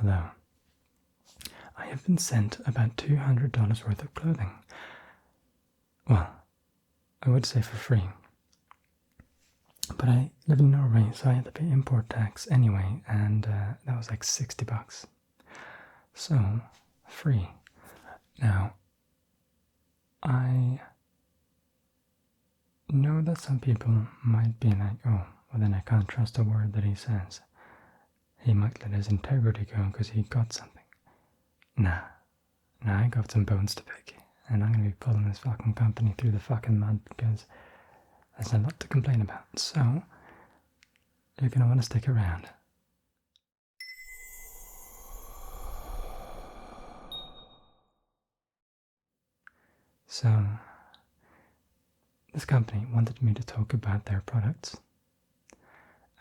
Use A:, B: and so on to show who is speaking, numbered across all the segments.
A: Hello. I have been sent about $200 worth of clothing. Well, I would say for free. But I live in Norway, so I had to pay import tax anyway, and that was like $60. So, free. Now, I know that some people might be like, oh, well then I can't trust a word that he says. He might let his integrity go because he got something. Nah, I got some bones to pick, and I'm going to be pulling this fucking company through the fucking mud because there's a lot to complain about. So, you're going to want to stick around. So, this company wanted me to talk about their products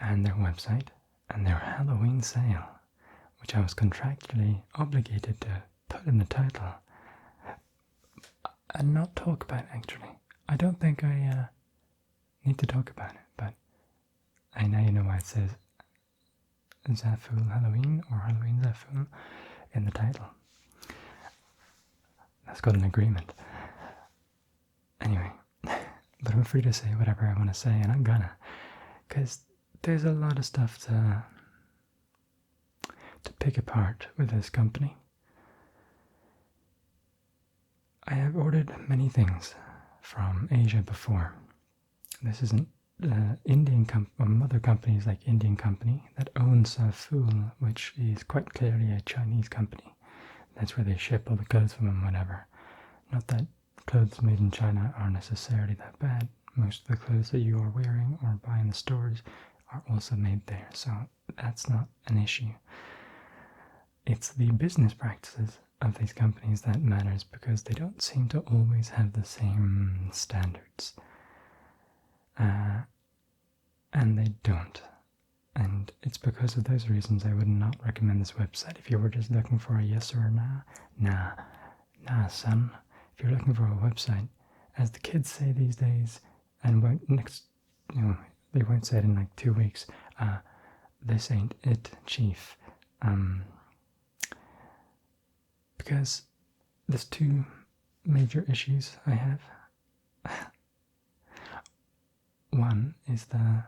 A: and their website and their Halloween sale, which I was contractually obligated to put in the title and not talk about actually. I don't think I need to talk about it, but I now you know why it says ZAFUL Halloween or Halloween ZAFUL in the title. That's got an agreement. Anyway, but I'm free to say whatever I want to say, and I'm gonna, because there's a lot of stuff to pick apart with this company. I have ordered many things from Asia before. This isn't mother company is like Indian company that owns ZAFUL, which is quite clearly a Chinese company. That's where they ship all the clothes from and whatever. Not that clothes made in China are necessarily that bad. Most of the clothes that you are wearing or buy in the stores are also made there, so that's not an issue. It's the business practices of these companies that matters because they don't seem to always have the same standards. And they don't. And it's because of those reasons I would not recommend this website. If you were just looking for a yes or a nah, son. If you're looking for a website, as the kids say these days, and they won't say it in like 2 weeks, this ain't it, chief. Because there's two major issues I have. One is the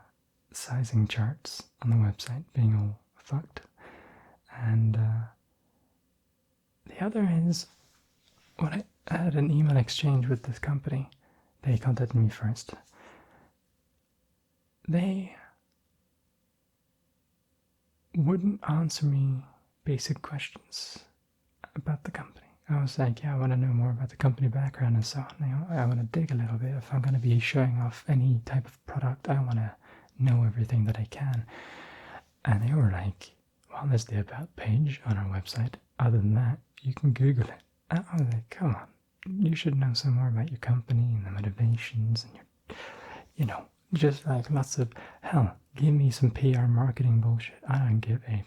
A: sizing charts on the website being all fucked, and the other is when I had an email exchange with this company. They contacted me first. They wouldn't answer me basic questions about the company. I was like, yeah, I want to know more about the company background and so on. I want to dig a little bit. If I'm going to be showing off any type of product, I want to know everything that I can. And they were like, well, there's the About page on our website. Other than that, you can Google it. And I was like, come on, you should know some more about your company and the motivations and your, just like lots of, hell, give me some PR marketing bullshit. I don't give a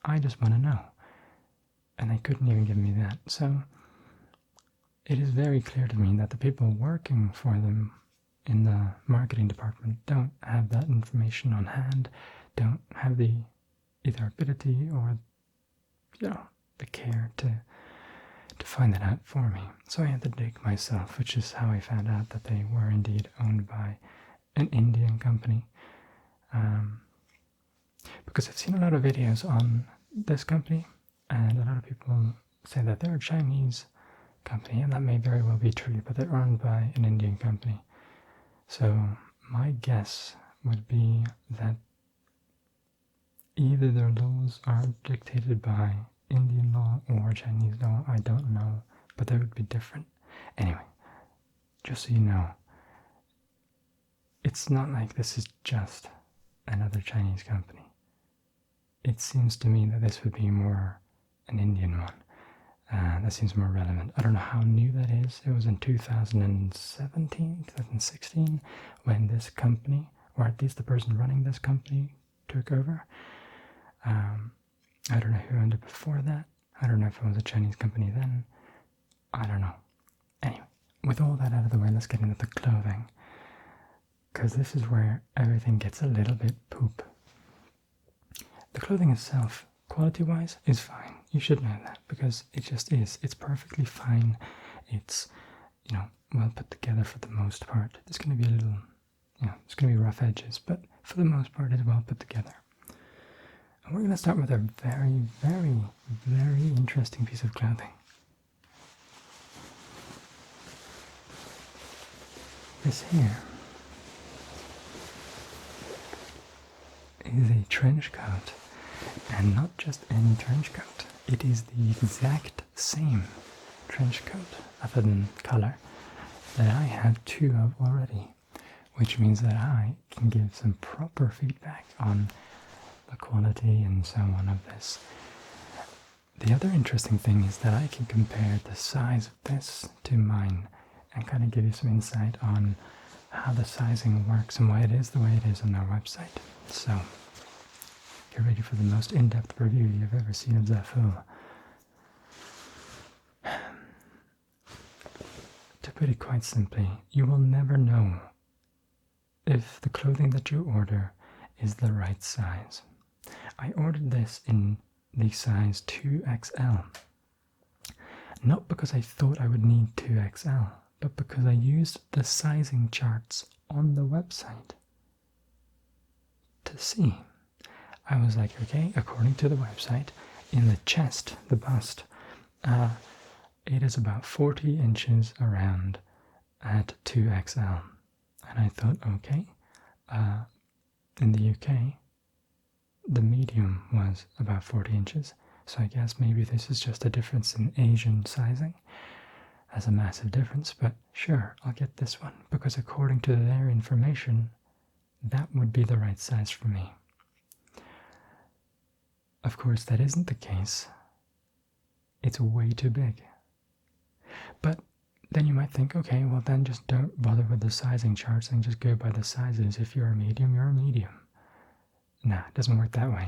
A: I just want to know. And they couldn't even give me that. So it is very clear to me that the people working for them in the marketing department don't have that information on hand, don't have the either ability or the care to find that out for me. So I had to dig myself, which is how I found out that they were indeed owned by an Indian company. Because I've seen a lot of videos on this company, and a lot of people say that they're a Chinese company, and that may very well be true, but they're owned by an Indian company. So my guess would be that either their laws are dictated by Indian law or Chinese law, I don't know, but they would be different. Anyway, just so you know, it's not like this is just another Chinese company. It seems to me that this would be more an Indian one. That seems more relevant. I don't know how new that is. It was in 2017, 2016, when this company, or at least the person running this company, took over. I don't know who owned it before that. I don't know if it was a Chinese company then. I don't know. Anyway, with all that out of the way, let's get into the clothing. Because this is where everything gets a little bit poop. The clothing itself quality-wise, is fine. You should know that, because it just is. It's perfectly fine. It's, you know, well put together for the most part. There's going to be a little, you know, there's going to be rough edges, but for the most part, it's well put together. And we're going to start with a very, very, very interesting piece of clothing. This here is a trench coat, and not just any trench coat. It is the exact same trench coat, other than color, that I have 2 of already, which means that I can give some proper feedback on the quality and so on of this. The other interesting thing is that I can compare the size of this to mine and kind of give you some insight on how the sizing works and why it is the way it is on their website. So, get ready for the most in-depth review you've ever seen of ZAFUL. To put it quite simply, you will never know if the clothing that you order is the right size. I ordered this in the size 2XL. Not because I thought I would need 2XL, but because I used the sizing charts on the website to see. I was like, okay, according to the website, in the chest, the bust, it is about 40 inches around at 2XL. And I thought, okay, in the UK, the medium was about 40 inches. So I guess maybe this is just a difference in Asian sizing. Has a massive difference, but sure, I'll get this one, because according to their information, that would be the right size for me. Of course, that isn't the case. It's way too big. But then you might think, okay, well then just don't bother with the sizing charts and just go by the sizes. If you're a medium, you're a medium. Nah, it doesn't work that way.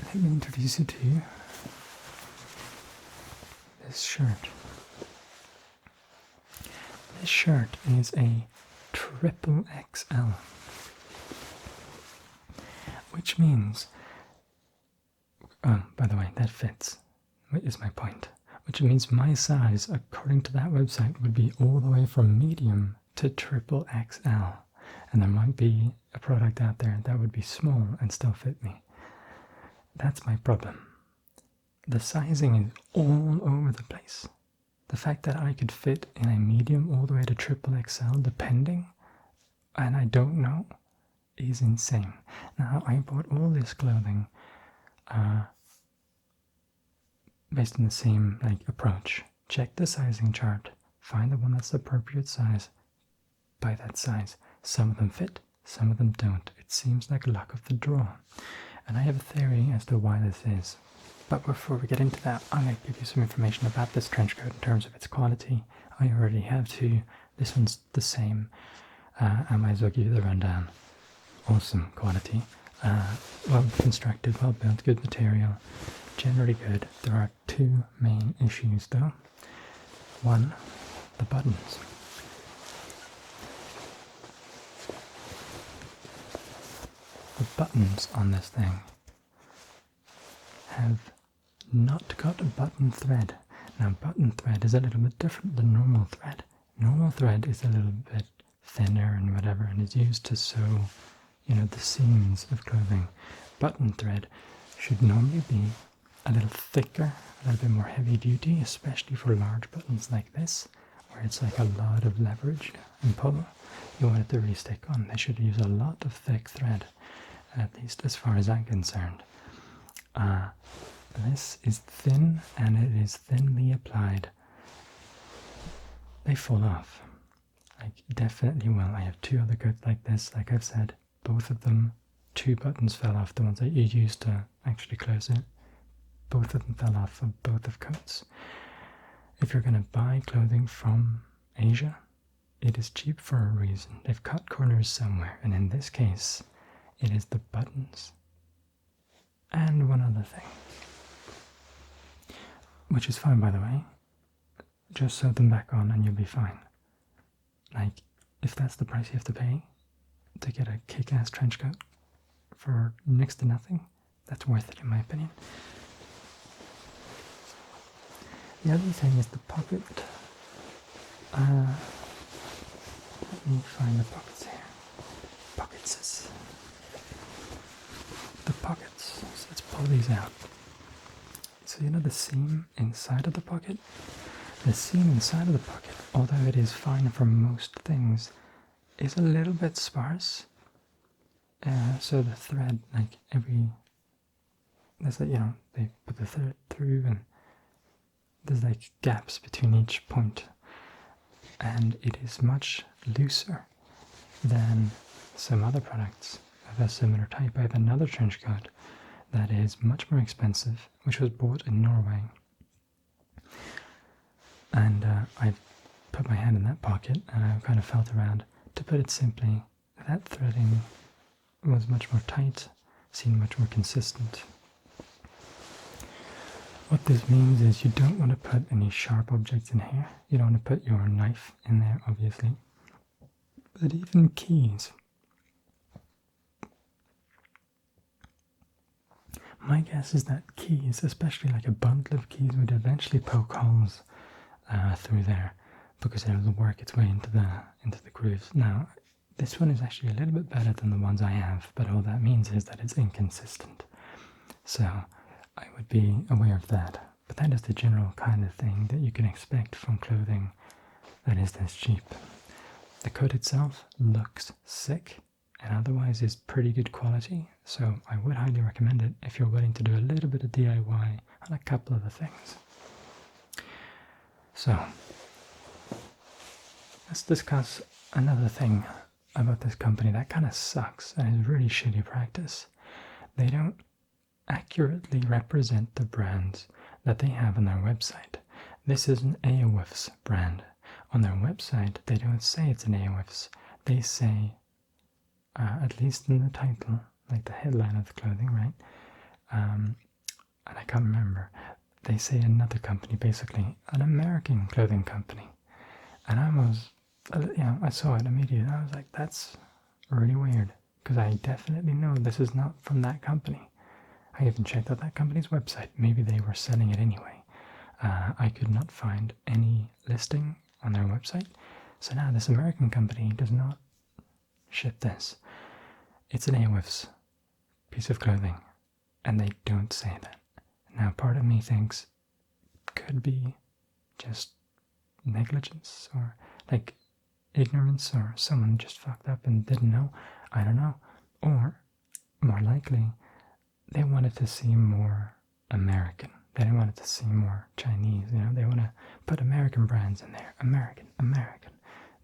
A: Let me introduce you to this shirt. This shirt is a triple XL, which means, by the way, that fits, is my point. Which means my size, according to that website, would be all the way from medium to triple XL. And there might be a product out there that would be small and still fit me. That's my problem. The sizing is all over the place. The fact that I could fit in a medium all the way to triple XL, depending, and I don't know, is insane. Now, I bought all this clothing based on the same approach. Check the sizing chart, find the one that's the appropriate size, buy that size. Some of them fit, some of them don't. It seems like luck of the draw. And I have a theory as to why this is. But before we get into that, I'm going to give you some information about this trench coat in terms of its quality. I already have 2. This one's the same. I might as well give you the rundown. Awesome quality. Well constructed, well built, good material. Generally good. There are 2 main issues though. One, the buttons. The buttons on this thing have not got a button thread. Now, button thread is a little bit different than normal thread. Normal thread is a little bit thinner and whatever, and is used to sew, the seams of clothing. Button thread should normally be a little thicker, a little bit more heavy duty, especially for large buttons like this, where it's like a lot of leverage and pull. You want it to really stick on. They should use a lot of thick thread, at least as far as I'm concerned. This is thin, and it is thinly applied. They fall off. Definitely will. I have 2 other coats like this, like I've said. Both of them, 2 buttons fell off, the ones that you used to actually close it. Both of them fell off of both of coats. If you're going to buy clothing from Asia, it is cheap for a reason. They've cut corners somewhere, and in this case, it is the buttons. And one other thing, which is fine, by the way. Just sew them back on and you'll be fine. If that's the price you have to pay to get a kick-ass trench coat, for next to nothing, that's worth it in my opinion. The other thing is the pocket. Let me find the pockets here. Pockets. The pockets. So let's pull these out. So you know the seam inside of the pocket? The seam inside of the pocket, although it is fine for most things, is a little bit sparse. So the thread, like there's like, they put the thread through and there's like gaps between each point. And it is much looser than some other products of a similar type. I have another trench coat that is much more expensive, which was bought in Norway. And I put my hand in that pocket and I kind of felt around. To put it simply, that threading was much more tight, seemed much more consistent. What this means is you don't want to put any sharp objects in here. You don't want to put your knife in there, obviously. But even keys. My guess is that keys, especially like a bundle of keys, would eventually poke holes through there because it'll work its way into the grooves. Now, this one is actually a little bit better than the ones I have, but all that means is that it's inconsistent. So I would be aware of that. But that is the general kind of thing that you can expect from clothing that is this cheap. The coat itself looks sick and otherwise is pretty good quality, so I would highly recommend it if you're willing to do a little bit of DIY on a couple of the things. So, let's discuss another thing about this company that kind of sucks and is really shitty practice. They don't accurately represent the brands that they have on their website. This is an AOF's brand. On their website, they don't say it's an AOF's. They say, at least in the title, like the headline of the clothing, right? And I can't remember. They say another company, basically, an American clothing company. And I was, I saw it immediately. I was like, that's really weird, because I definitely know this is not from that company. I even checked out that company's website. Maybe they were selling it anyway. I could not find any listing on their website. So now this American company does not ship this. It's an AOF's piece of clothing, and they don't say that. Now, part of me thinks could be just negligence or like ignorance, or someone just fucked up and didn't know. I don't know. Or more likely, they wanted to seem more American. They didn't want it to seem more Chinese. They want to put American brands in there. American.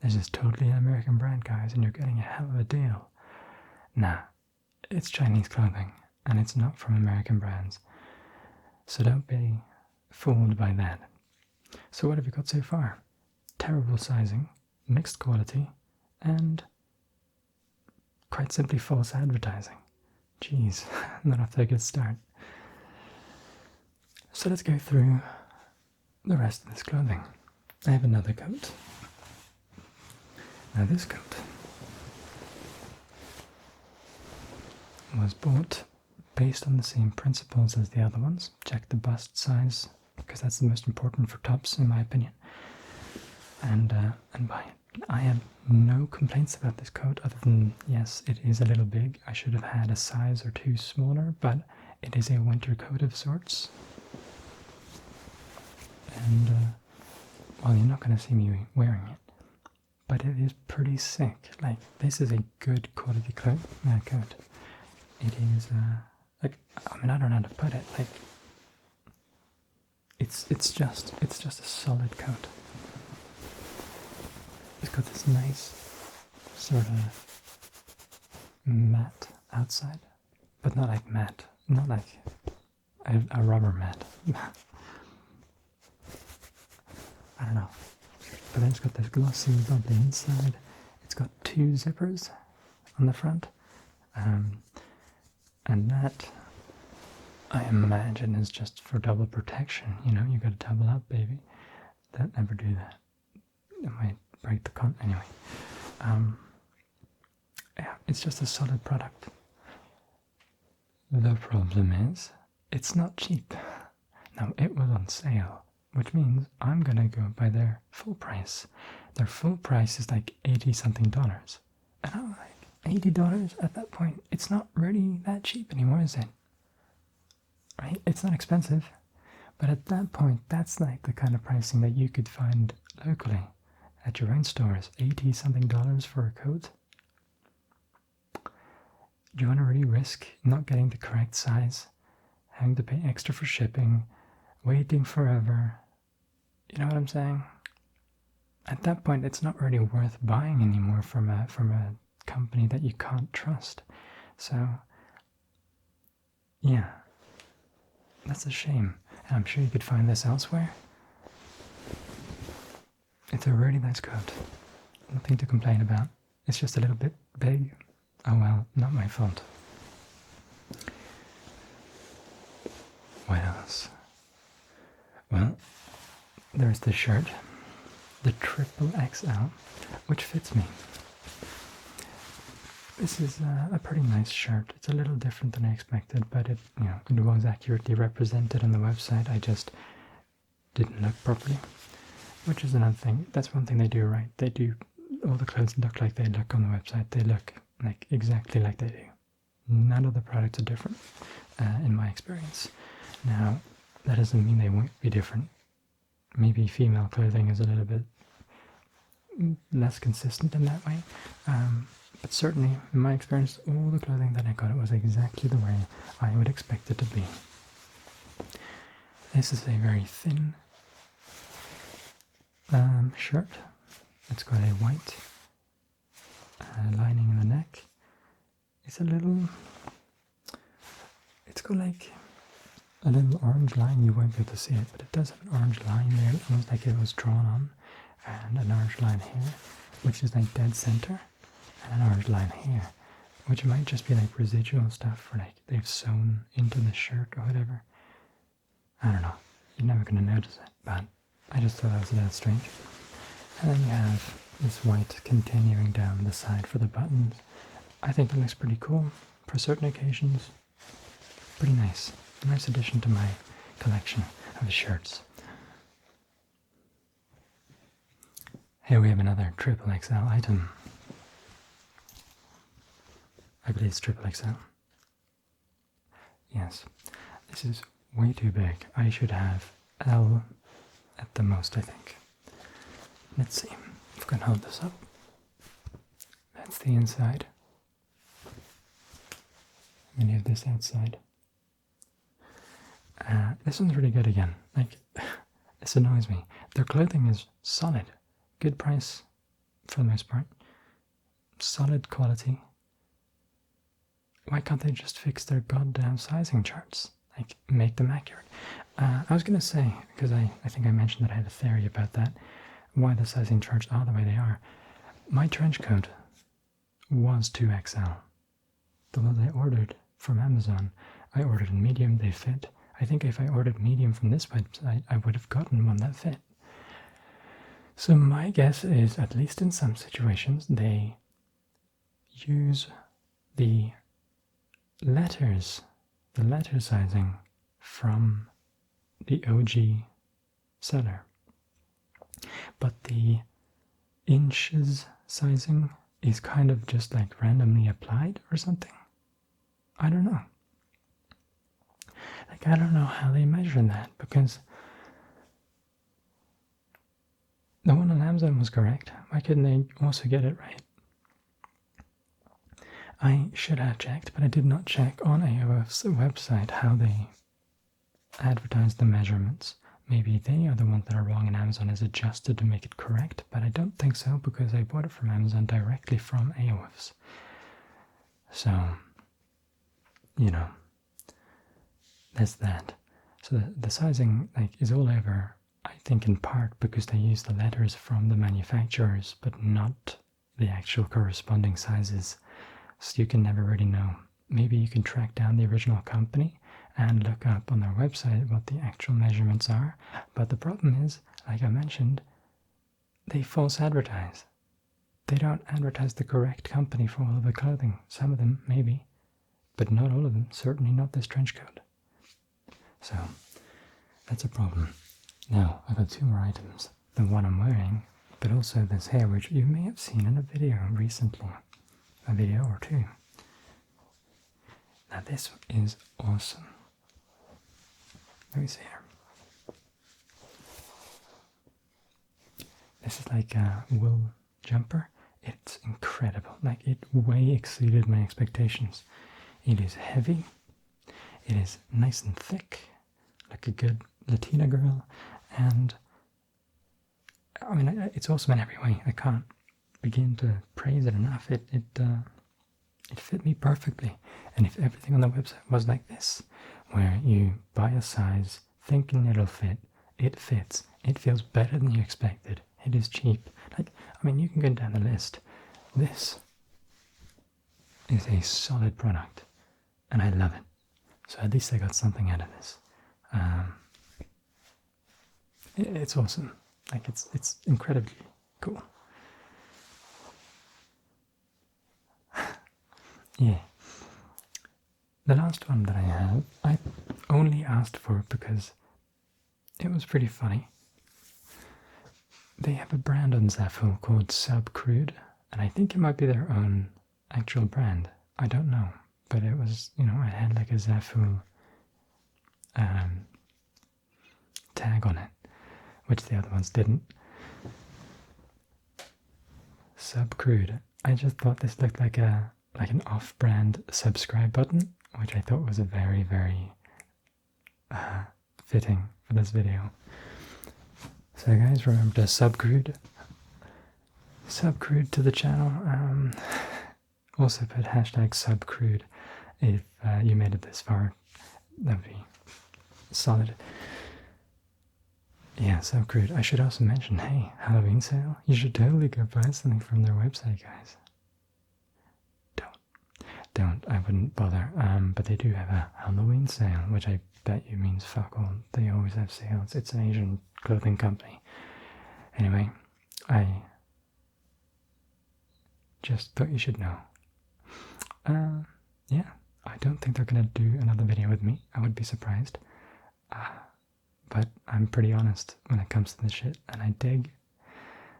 A: This is totally an American brand, guys, and you're getting a hell of a deal. Nah, it's Chinese clothing, and it's not from American brands. So don't be fooled by that. So what have we got so far? Terrible sizing, mixed quality, and quite simply false advertising. Jeez, not off to a good start. So let's go through the rest of this clothing. I have another coat. Now this coat was bought based on the same principles as the other ones. Check the bust size, because that's the most important for tops, in my opinion. And buy it. I have no complaints about this coat, other than, yes, it is a little big. I should have had a size or two smaller, but it is a winter coat of sorts. And, well, you're not going to see me wearing it, but it is pretty sick. Like, this is a good quality coat. It is, I don't know how to put it. Like, it's just a solid coat. It's got this nice sort of matte outside, but not like matte, not like a rubber mat. I don't know. But then it's got this glossy, lovely inside. It's got 2 zippers on the front. And that, I imagine, is just for double protection. You gotta double up, baby. Don't never do that. It might break the anyway. Yeah, it's just a solid product. The problem is, it's not cheap. Now, it was on sale, which means I'm gonna go by their full price. Their full price is like $80-something. And I'm like, $80 at that point, it's not really that cheap anymore, is it? Right? It's not expensive. But at that point, that's like the kind of pricing that you could find locally at your own stores. $80-something for a coat. Do you want to really risk not getting the correct size, having to pay extra for shipping, waiting forever? You know what I'm saying? At that point, it's not really worth buying anymore from a company that you can't trust. So, yeah, that's a shame. And I'm sure you could find this elsewhere. It's a really nice coat. Nothing to complain about. It's just a little bit big. Oh well, not my fault. What else? Well, there's the shirt, the XXL, which fits me. This is a pretty nice shirt. It's a little different than I expected, but it was accurately represented on the website. I just didn't look properly, which is another thing. That's one thing they do right. They do, all the clothes look like they look on the website. They look like exactly like they do. None of the products are different, in my experience. Now, that doesn't mean they won't be different. Maybe female clothing is a little bit less consistent in that way. But certainly, in my experience, all the clothing that I got was exactly the way I would expect it to be. This is a very thin shirt. It's got a white lining in the neck. It's got like a little orange line. You won't be able to see it, but it does have an orange line there, almost like it was drawn on, and an orange line here, which is like dead center, and an orange line here, which might just be like residual stuff, or like they've sewn into the shirt or whatever. I don't know. You're never going to notice it, but I just thought that was a little strange. And then you have this white continuing down the side for the buttons. I think it looks pretty cool for certain occasions. Pretty nice. A nice addition to my collection of shirts. Here we have another XXL item. I believe it's XXL. Yes. This is way too big. I should have L at the most, I think. Let's see if I can hold this up. That's the inside. And you have this outside. This one's really good again. Like, this annoys me. Their clothing is solid. Good price, for the most part. Solid quality. Why can't they just fix their goddamn sizing charts? Like, make them accurate. I was going to say, because I think I mentioned that I had a theory about that, why the sizing charts are the way they are. My trench coat was 2XL. The ones I ordered from Amazon, I ordered in medium, they fit. I think if I ordered medium from this website, I would have gotten one that fit. So my guess is, at least in some situations, they use the letter sizing from the OG seller. But the inches sizing is kind of just like randomly applied or something. I don't know. Like, I don't know how they measure that, because the one on Amazon was correct. Why couldn't they also get it right? I should have checked, but I did not check on AOF's website how they advertise the measurements. Maybe they are the ones that are wrong and Amazon has adjusted to make it correct, but I don't think so, because I bought it from Amazon directly from AOF's. So, there's that. So the sizing is all over, I think in part because they use the letters from the manufacturers, but not the actual corresponding sizes. So you can never really know. Maybe you can track down the original company and look up on their website what the actual measurements are. But the problem is, like I mentioned, they false advertise. They don't advertise the correct company for all of the clothing. Some of them, maybe. but not all of them, certainly not this trench coat. So, that's a problem. Now, I've got 2 more items. The one I'm wearing, but also this hair, which you may have seen in a video recently. A video or 2. Now this is awesome. Let me see here. This is like a wool jumper. It's incredible. Like, it way exceeded my expectations. It is heavy. It is nice and thick, like a good Latina girl, and I mean, it's awesome in every way. I can't begin to praise it enough. It fit me perfectly. And if everything on the website was like this, where you buy a size thinking it'll fit, it fits, it feels better than you expected, it is cheap. Like, I mean, you can go down the list. This is a solid product, and I love it. So at least I got something out of this. It's awesome. Like, it's incredibly cool. Yeah. The last one that I have, I only asked for it because it was pretty funny. They have a brand on ZAFUL called Subcrude, and I think it might be their own actual brand. I don't know, but it was, you know, it had like a ZAFUL tag on it, which the other ones didn't. Subcrude. I just thought this looked like an off-brand subscribe button, which I thought was a very, very fitting for this video. So guys, remember to subcrude to the channel. Also put hashtag subcrude if you made it this far. That would be solid. Yeah, subcrude. I should also mention, hey, Halloween sale. You should totally go buy something from their website, guys. Don't, I wouldn't bother. But they do have a Halloween sale, which I bet you means fuck all. They always have sales. It's an Asian clothing company. Anyway, I just thought you should know. Yeah, I don't think they're gonna do another video with me. I would be surprised. But I'm pretty honest when it comes to this shit, and I dig,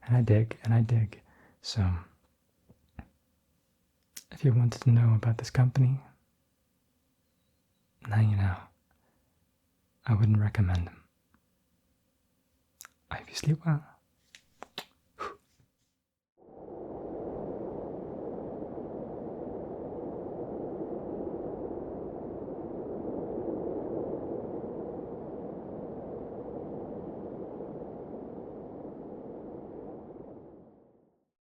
A: and I dig, and I dig. So, if you wanted to know about this company, now you know. I wouldn't recommend them. I hope you sleep well.